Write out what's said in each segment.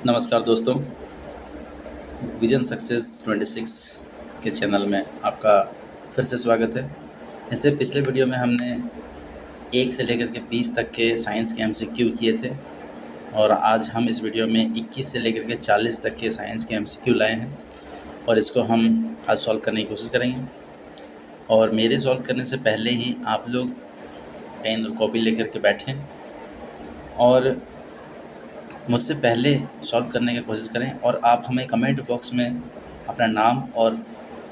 नमस्कार दोस्तों, vision success 26 के चैनल में आपका फिर से स्वागत है। इससे पिछले वीडियो में हमने 1 से लेकर के 20 तक के साइंस के एमसीक्यू किए थे और आज हम इस वीडियो में 21 से लेकर के 40 तक के साइंस के एमसीक्यू लाए हैं और इसको हम आज सॉल्व करने की कोशिश करेंगे। और मेरे सॉल्व करने से पहले ही आप लोग पेन और कॉपी लेकर के बैठें और मुझसे पहले सॉल्व करने की कोशिश करें और आप हमें कमेंट बॉक्स में अपना नाम और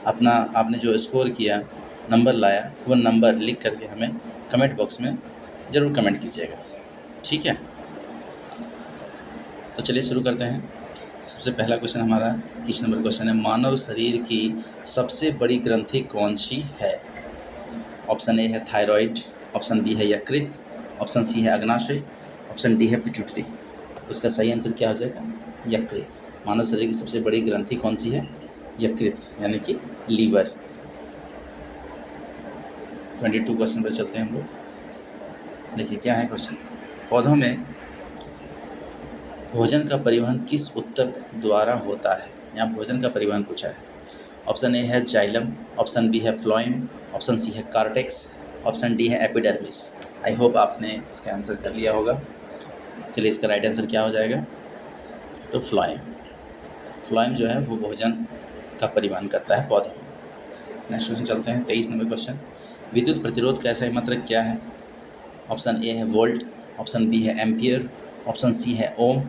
अपना आपने जो स्कोर किया, नंबर लाया, वो नंबर लिख करके हमें कमेंट बॉक्स में ज़रूर कमेंट कीजिएगा, ठीक है। तो चलिए शुरू करते हैं। सबसे पहला क्वेश्चन हमारा 21 नंबर क्वेश्चन है, मानव शरीर की सबसे बड़ी ग्रंथि कौन सी है? ऑप्शन ए है थायराइड, ऑप्शन बी है यकृत, ऑप्शन सी है अग्नाशय, ऑप्शन डी है पिट्यूटरी। उसका सही आंसर क्या हो जाएगा? यकृत। मानव शरीर की सबसे बड़ी ग्रंथि कौन सी है? यकृत, यानी कि लीवर। 22 क्वेश्चन पर चलते हैं हम लोग। देखिए क्या है क्वेश्चन, पौधों में भोजन का परिवहन किस ऊतक द्वारा होता है? यहाँ भोजन का परिवहन पूछा है। ऑप्शन ए है जाइलम, ऑप्शन बी है फ्लोएम, ऑप्शन सी है कार्टेक्स, ऑप्शन डी है एपिडर्मिस। आई होप आपने इसका आंसर कर लिया होगा। चलिए इसका राइट आंसर क्या हो जाएगा? तो फ्लोएम। फ्लोएम जो है वो भोजन का परिवहन करता है पौधों में। नेक्स्ट क्वेश्चन चलते हैं, 23 नंबर क्वेश्चन, विद्युत प्रतिरोध का SI मात्रक क्या है? ऑप्शन ए है वोल्ट, ऑप्शन बी है एम्पियर, ऑप्शन सी है ओम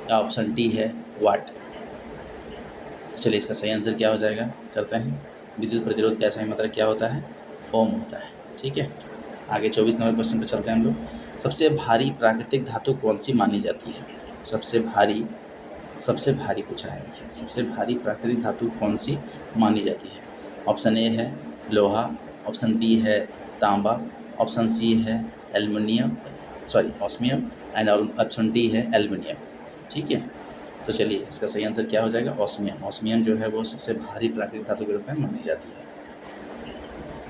या ऑप्शन डी है वाट। चलिए इसका सही आंसर क्या हो जाएगा, करते हैं। विद्युत प्रतिरोध का SI मात्रक क्या होता है? ओम होता है, ठीक है। आगे 24 नंबर क्वेश्चन पर चलते हैं हम लोग। सबसे भारी प्राकृतिक धातु कौन सी मानी जाती है? सबसे भारी पूछा है। देखिए सबसे भारी प्राकृतिक धातु कौन सी मानी जाती है? ऑप्शन ए है लोहा, ऑप्शन बी है तांबा, ऑप्शन सी है ऑस्मियम एंड ऑप्शन डी है एल्युमिनियम, ठीक है। तो चलिए इसका सही आंसर क्या हो जाएगा? ऑस्मियम। ऑस्मियम जो है वो सबसे भारी प्राकृतिक धातु के रूप में मानी जाती है।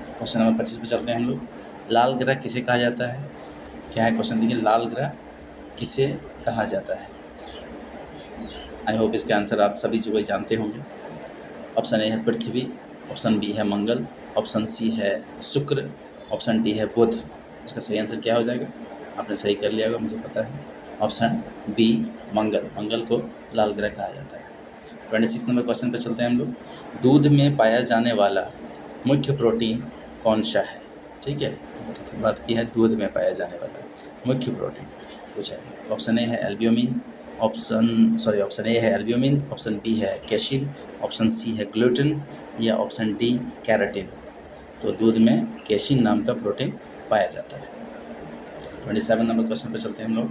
क्वेश्चन नंबर 25 पे चलते हैं हम लोग। लाल ग्रह किसे कहा जाता है? क्या है क्वेश्चन, देखिए लाल ग्रह किसे कहा जाता है? आई होप इसका आंसर आप सभी जगह जानते होंगे। ऑप्शन ए है पृथ्वी, ऑप्शन बी है मंगल, ऑप्शन सी है शुक्र, ऑप्शन डी है बुध। इसका सही आंसर क्या हो जाएगा? आपने सही कर लिया होगा, मुझे पता है। ऑप्शन बी मंगल। मंगल को लाल ग्रह कहा जाता है। 26 नंबर क्वेश्चन पर चलते हैं हम लोग। दूध में पाया जाने वाला मुख्य प्रोटीन कौन सा है? ठीक है, बात की है दूध में पाया जाने वाला मुख्य प्रोटीन पूछा है। ऑप्शन ए है एल्ब्यूमिन, ऑप्शन ए है एल्ब्यूमिन, ऑप्शन बी है कैसिन, ऑप्शन सी है ग्लूटेन या ऑप्शन डी कैरोटीन। तो दूध में कैसिन नाम का प्रोटीन पाया जाता है। 27 नंबर क्वेश्चन पर चलते हैं हम लोग।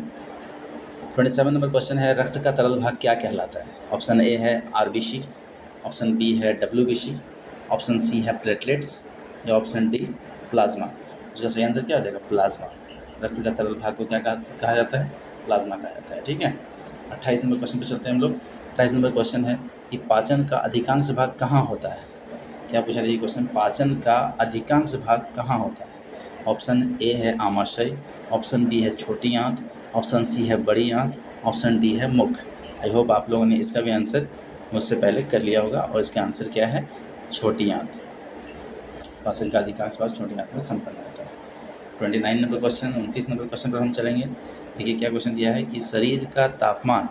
27 नंबर क्वेश्चन है, रक्त का तरल भाग क्या कहलाता है? ऑप्शन ए है RBC, ऑप्शन बी है WBC, ऑप्शन सी है प्लेटलेट्स या ऑप्शन डी प्लाज्मा। उसका सही आंसर क्या हो जाएगा? प्लाज्मा। रक्त का तरल भाग को क्या कहा जाता है? प्लाज्मा कहा जाता है, ठीक है। 28 नंबर क्वेश्चन पे चलते हैं हम लोग। 28 नंबर क्वेश्चन है कि पाचन का अधिकांश भाग कहाँ होता है? क्या पूछा है ये क्वेश्चन, पाचन का अधिकांश भाग कहाँ होता है? ऑप्शन ए है आमाशय, ऑप्शन बी है छोटी आंत, ऑप्शन सी है बड़ी आंत, ऑप्शन डी है मुख। आई होप आप लोगों ने इसका भी आंसर मुझसे पहले कर लिया होगा और इसका आंसर क्या है? छोटी आंत। पाचन का अधिकांश भाग छोटी आंत में संपन्न होता है। 29 नंबर क्वेश्चन, 29 नंबर क्वेश्चन पर हम चलेंगे। देखिए क्या क्वेश्चन दिया है कि शरीर का तापमान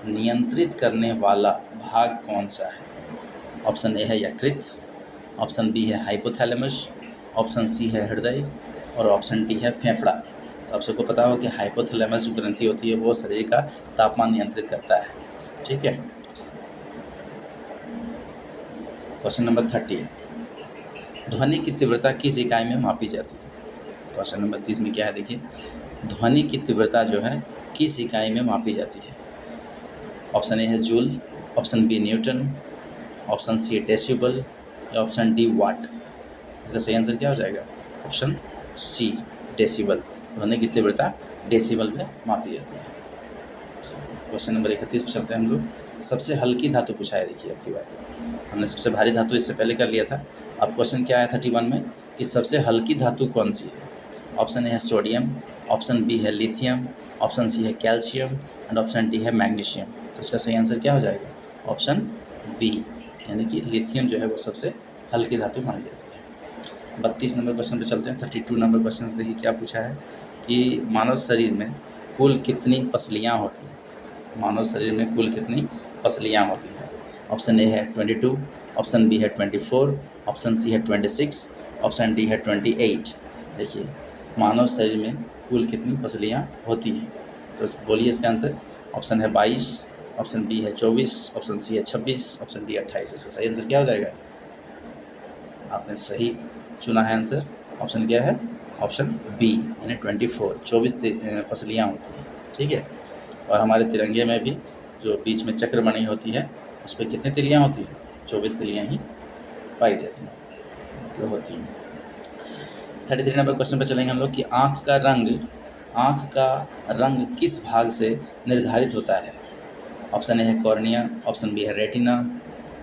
नियंत्रित करने वाला भाग कौन सा है? ऑप्शन ए है यकृत, ऑप्शन बी है हाइपोथैलेमस, ऑप्शन सी है हृदय और ऑप्शन डी है फेफड़ा। तो आप सबको पता हो कि हाइपोथैलेमस जो ग्रंथि होती है वो शरीर का तापमान नियंत्रित करता है, ठीक है। क्वेश्चन नंबर 30, ध्वनि की तीव्रता किस इकाई में मापी जाती है? क्वेश्चन नंबर 30 में क्या है, देखिए ध्वनि की तीव्रता जो है किस इकाई में मापी जाती है? ऑप्शन ए है joule, option B newton, option C decibel या ऑप्शन डी वाट। इसका सही आंसर क्या हो जाएगा? Option C decibel. ध्वनि की तीव्रता डेसिबल में मापी जाती है। क्वेश्चन नंबर 31 पर चलते हैं हम लोग। सबसे हल्की धातु पूछा है। देखिए अब की बात, हमने सबसे भारी धातु इससे पहले कर लिया था। अब क्वेश्चन क्या आया 31 में कि सबसे हल्की धातु कौन सी है? ऑप्शन ए है सोडियम, ऑप्शन बी है लिथियम, ऑप्शन सी है कैल्शियम एंड ऑप्शन डी है मैग्नीशियम। तो इसका सही आंसर क्या हो जाएगा? ऑप्शन बी, यानी कि लिथियम जो है वो सबसे हल्की धातु मानी जाती है। 32 नंबर क्वेश्चन पे चलते हैं। 32 नंबर क्वेश्चन से देखिए क्या पूछा है कि मानव शरीर में कुल कितनी पसलियाँ होती हैं? मानव शरीर में कुल कितनी पसलियाँ होती हैं? ऑप्शन ए है 22, ऑप्शन बी है 24, ऑप्शन सी है 26, ऑप्शन डी है 28। देखिए मानव शरीर में कुल कितनी पसलियाँ होती हैं, तो बोलिए इसका आंसर। ऑप्शन है 22, ऑप्शन बी है 24, ऑप्शन सी है 26, ऑप्शन डी 28। इसका सही आंसर क्या हो जाएगा? आपने सही चुना है आंसर। ऑप्शन क्या है? ऑप्शन बी, यानी 24, 24 पसलियाँ होती हैं। ठीक है, और हमारे तिरंगे में भी जो बीच में चक्र बनी होती है उस पर कितनी तिलियाँ होती हैं? 24 तिलियाँ ही पाई जाती हैं, मतलब होती हैं। 33 नंबर क्वेश्चन पर चलेंगे हम लोग कि आँख का रंग किस भाग से निर्धारित होता है? ऑप्शन ए है कॉर्निया, ऑप्शन बी है रेटिना,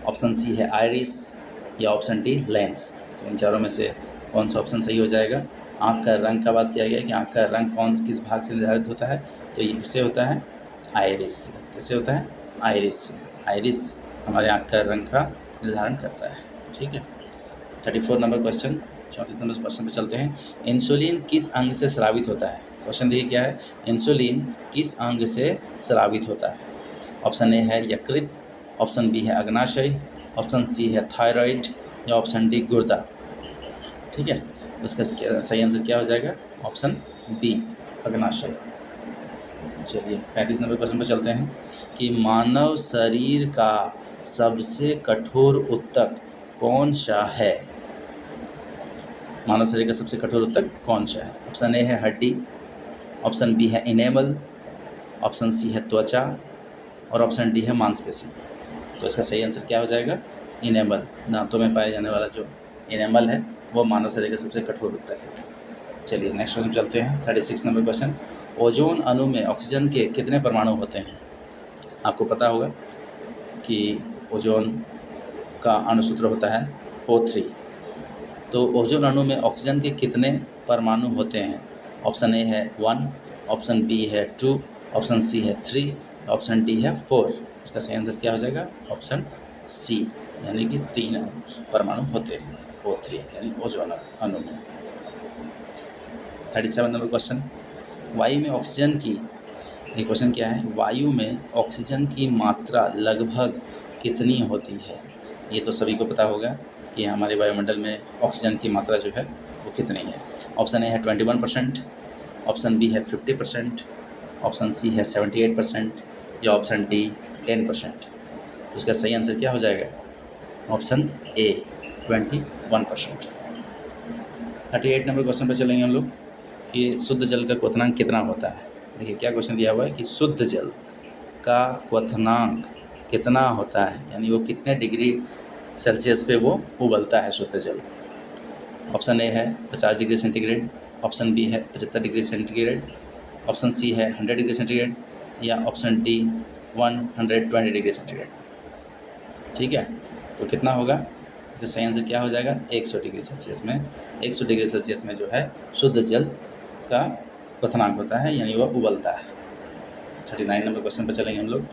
ऑप्शन सी है आइरिस, या ऑप्शन डी लेंस। तो इन चारों में से कौन सा ऑप्शन सही हो जाएगा? आँख का रंग का बात किया गया कि आँख का रंग किस भाग से निर्धारित होता है, तो ये किससे होता है? आइरिस से। किससे होता है? आइरिस से। आइरिस हमारे आँख का रंग का निर्धारण करता है। ठीक है। 34 नंबर क्वेश्चन, 34 नंबर क्वेश्चन पे चलते हैं। इंसुलिन किस अंग से स्रावित होता है? क्वेश्चन देखिए क्या है, इंसुलिन किस अंग से स्रावित होता है? ऑप्शन ए है यकृत, ऑप्शन बी है अग्नाशय, ऑप्शन सी है थायराइड, या ऑप्शन डी गुर्दा। ठीक है, उसका सही आंसर क्या हो जाएगा? ऑप्शन बी, अग्नाशय। चलिए 35 नंबर क्वेश्चन पर चलते हैं कि मानव शरीर का सबसे कठोर ऊतक कौन सा है? मानव शरीर का सबसे कठोर ऊतक कौन सा है? ऑप्शन ए है हड्डी, ऑप्शन बी है इनेमल, ऑप्शन सी है त्वचा, और ऑप्शन डी है मांसपेशी। तो इसका सही आंसर क्या हो जाएगा? इनेमल। दांतों में पाया जाने वाला जो इनेमल है वो मानव शरीर का सबसे कठोर ऊतक है। चलिए नेक्स्ट क्वेश्चन चलते हैं। 36 नंबर क्वेश्चन, ओजोन अणु में ऑक्सीजन के कितने परमाणु होते हैं? आपको पता होगा कि ओजोन का अणुसूत्र होता है O3। तो ओजोन अणु में ऑक्सीजन के कितने परमाणु होते हैं? ऑप्शन ए है 1, ऑप्शन बी है 2, ऑप्शन सी है 3, ऑप्शन डी है 4। इसका सही आंसर क्या हो जाएगा? ऑप्शन सी, यानी कि 3 परमाणु होते हैं O3 यानी ओजोन अणु में। 37 नंबर क्वेश्चन, वायु में ऑक्सीजन की, ये क्वेश्चन क्या है, वायु में ऑक्सीजन की मात्रा लगभग कितनी होती है? ये तो सभी को पता होगा कि हमारे वायुमंडल में ऑक्सीजन की मात्रा जो है वो कितनी है। ऑप्शन ए है 21%, ऑप्शन बी है 50%, ऑप्शन सी है 78%, या ऑप्शन डी 10%। उसका सही आंसर क्या हो जाएगा? Option A 21%। 38 नंबर क्वेश्चन पर चलेंगे हम लोग कि शुद्ध जल का क्वथनांक कितना होता है? देखिए क्या क्वेश्चन दिया हुआ है कि शुद्ध जल का क्वथनांक कितना होता है, यानी वो कितने डिग्री सेल्सियस पे वो उबलता है शुद्ध जल। ऑप्शन ए है 50 डिग्री सेंटीग्रेड, ऑप्शन बी है 75 डिग्री सेंटीग्रेड, ऑप्शन सी है 100 डिग्री सेंटीग्रेड, या ऑप्शन डी 120 डिग्री सेंटीग्रेड। ठीक है, तो कितना होगा? इसका सही आंसर क्या हो जाएगा? 100 डिग्री सेल्सियस में। 100 डिग्री सेल्सियस में जो है शुद्ध जल का क्वथनांक होता है, यानी वह उबलता है। 39 नंबर क्वेश्चन पर चलेंगे हम लोग।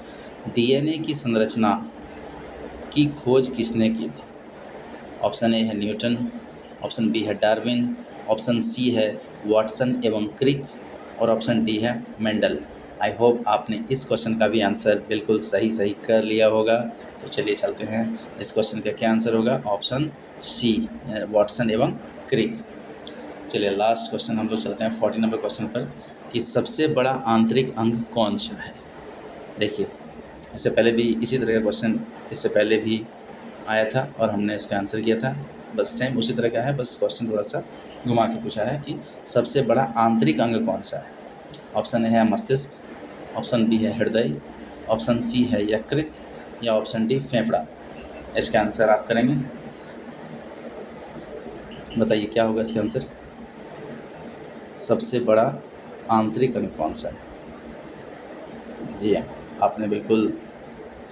डीएनए की संरचना की खोज किसने की थी? ऑप्शन ए है न्यूटन, ऑप्शन बी है डार्विन, ऑप्शन सी है वाटसन एवं क्रिक, और ऑप्शन डी है मेंडल। आई होप आपने इस क्वेश्चन का भी आंसर बिल्कुल सही कर लिया होगा। तो चलिए चलते हैं, इस क्वेश्चन का क्या आंसर होगा? ऑप्शन सी, वाटसन एवं क्रिक। चलिए लास्ट क्वेश्चन हम लोग चलते हैं 40 नंबर क्वेश्चन पर कि सबसे बड़ा आंतरिक अंग कौन सा है? देखिए इससे पहले भी इसी तरह का क्वेश्चन इससे पहले भी आया था और हमने इसका आंसर किया था, बस सेम उसी तरह का है, बस क्वेश्चन थोड़ा सा घुमा के पूछा है कि सबसे बड़ा आंतरिक अंग कौन सा है। ऑप्शन ए है मस्तिष्क, ऑप्शन बी है हृदय, ऑप्शन सी है यकृत, या ऑप्शन डी फेफड़ा। इसका आंसर आप करेंगे, बताइए क्या होगा इसका आंसर? सबसे बड़ा आंतरिक अंग कौन सा है? जी हाँ, आपने बिल्कुल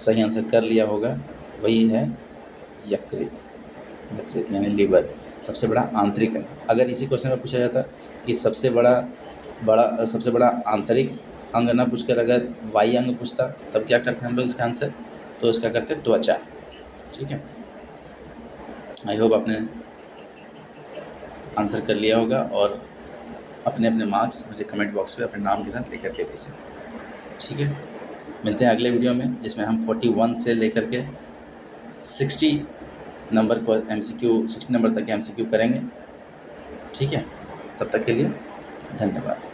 सही आंसर कर लिया होगा, वही है यकृत। यकृत यानी लीवर, सबसे बड़ा आंतरिक अंग। अगर इसी क्वेश्चन में पूछा जाता कि सबसे बड़ा आंतरिक अंग ना पूछकर अगर वाई अंग पूछता तब क्या करते हैं हम लोग इसका आंसर, तो इसका करते त्वचा। ठीक है, आई होप आपने आंसर कर लिया होगा, और अपने अपने मार्क्स मुझे कमेंट बॉक्स पे अपने नाम के साथ लिख करके दीजिए। ठीक है, मिलते हैं अगले वीडियो में जिसमें हम 41 से लेकर के 60 नंबर को MCQ 60 नंबर तक MCQ करेंगे। ठीक है, तब तक के लिए धन्यवाद।